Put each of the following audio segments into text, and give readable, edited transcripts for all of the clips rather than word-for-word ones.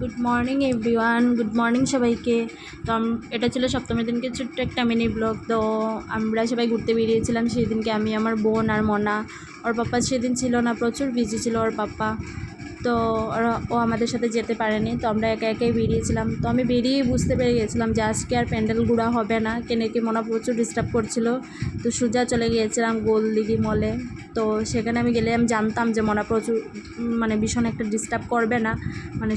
Good morning everyone, good morning সবাইকে। তো এটা ছিল সপ্তমীর দিনকে ছোট্ট একটা মিনি ব্লগ। তো আমরা সবাই ঘুরতে বেরিয়েছিলাম সেদিনকে, আমি, আমার বোন আর মনা। ওর পাপ্পা সেদিন ছিল না, প্রচুর বিজি ছিল ওর পাপ্পা। তো ও আমাদের সাথে যেতে পারেনি, তো আমরা একা একাই বেরিয়েছিলাম। তো আমি বেরিয়ে বুঝতে পেরে গেছিলাম যে আজকে আর প্যান্ডেল ঘোরা হবে না, কেনে কি মনে প্রচুর ডিস্টার্ব করছিল। তো সোজা চলে গিয়েছিলাম গোলদিঘি মলে। তো সেখানে আমি গেলে আমি জানতাম যে মনা প্রচুর ভীষণ একটা ডিস্টার্ব করবে না,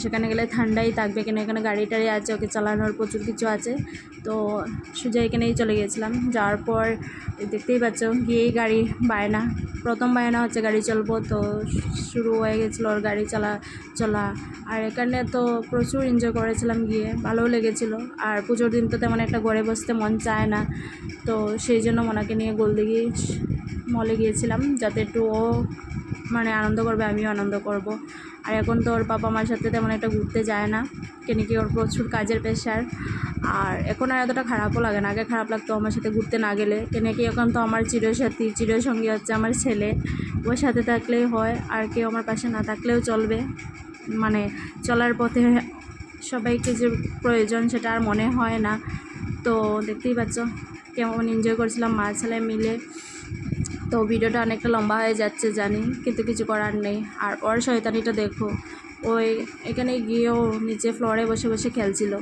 সেখানে গেলে ঠান্ডাই থাকবে, কেন এখানে গাড়ি টাড়ি আছে, ওকে চালানোর প্রচুর কিছু আছে। তো সোজা এখানেই চলে গিয়েছিলাম। যাওয়ার পর দেখতেই পাচ্ছ গিয়েই গাড়ি বায়না, প্রথম বায়না হচ্ছে গাড়ি চলবো। তো শুরু হয়ে গেছিলো ওর গাড়ি চলা। আর এখানে তো প্রচুর এনজয় করেছিলাম গিয়ে, ভালোও লেগেছিলো। আর পুজোর দিন তো তেমন একটা ঘরে বসতে মন চায় না, তো সেই জন্য মনাকে নিয়ে গোলদিঘি মলে গিয়েছিলাম, যাতে একটু ও আনন্দ করবে, আমিও আনন্দ করব। আর এখন তো ওর বাবা মার সাথে তেমন একটা ঘুরতে যায় না, কেন কি ওর প্রচুর কাজের প্রেশার। আর এখন আর এতটা খারাপও লাগে না, আগে খারাপ লাগতো আমার সাথে ঘুরতে না গেলে, কেন কি এখন তো আমার চিরসাথী চিরসঙ্গী হচ্ছে আমার ছেলে। ওর সাথে থাকলেই হয়, আর কেউ আমার পাশে না থাকলেও চলবে। চলার পথে সবাইকে যে প্রয়োজন সেটা আর মনে হয় না। তো দেখতেই পাচ্ছ কেমন এনজয় করছিলাম মা ছেলে মিলে। তো ভিডিওটা অনেকটা লম্বা হয়ে যাচ্ছে জানি, কিন্তু কিছু করার নেই। আর ওর শয়তানিটা দেখো, ওই এখানে গিয়েও নিচে ফ্লোরে বসে বসে খেলছিল।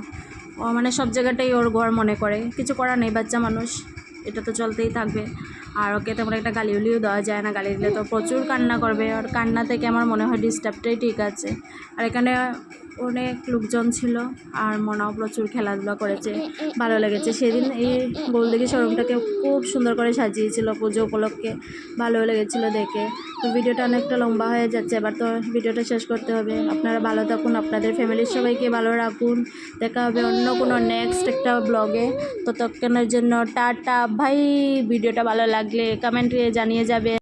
ও সব জায়গাটাই ওর ঘর মনে করে, কিছু করার নেই, বাচ্চা মানুষ, এটা তো চলতেই থাকবে। আর ওকে তেমন একটা গালিউলিও দেওয়া যায় না, গালি দিলে তো প্রচুর কান্না করবে। আর কান্না থেকে আমার মনে হয় ডিস্টার্বটাই ঠিক আছে। আর এখানে অনেক লোকজন ছিল, আর মনাও প্রচুর খেলাধুলা করেছে, ভালো লেগেছে। সেদিন এই গোলদিঘি শোরুমটাকে খুব সুন্দর করে সাজিয়েছিল পুজো উপলক্ষে, ভালো লেগেছিলো দেখে। তো ভিডিওটা অনেকটা লম্বা হয়ে যাচ্ছে, এবার তো ভিডিওটা শেষ করতে হবে। আপনারা ভালো থাকুন, আপনাদের ফ্যামিলির সবাইকে ভালো রাখুন। দেখা হবে অন্য কোনো নেক্সট একটা ব্লগে। ততক্ষণের জন্য টাটা ভাই। ভিডিওটা ভালো লাগলে কমেন্টে জানিয়ে যাবে।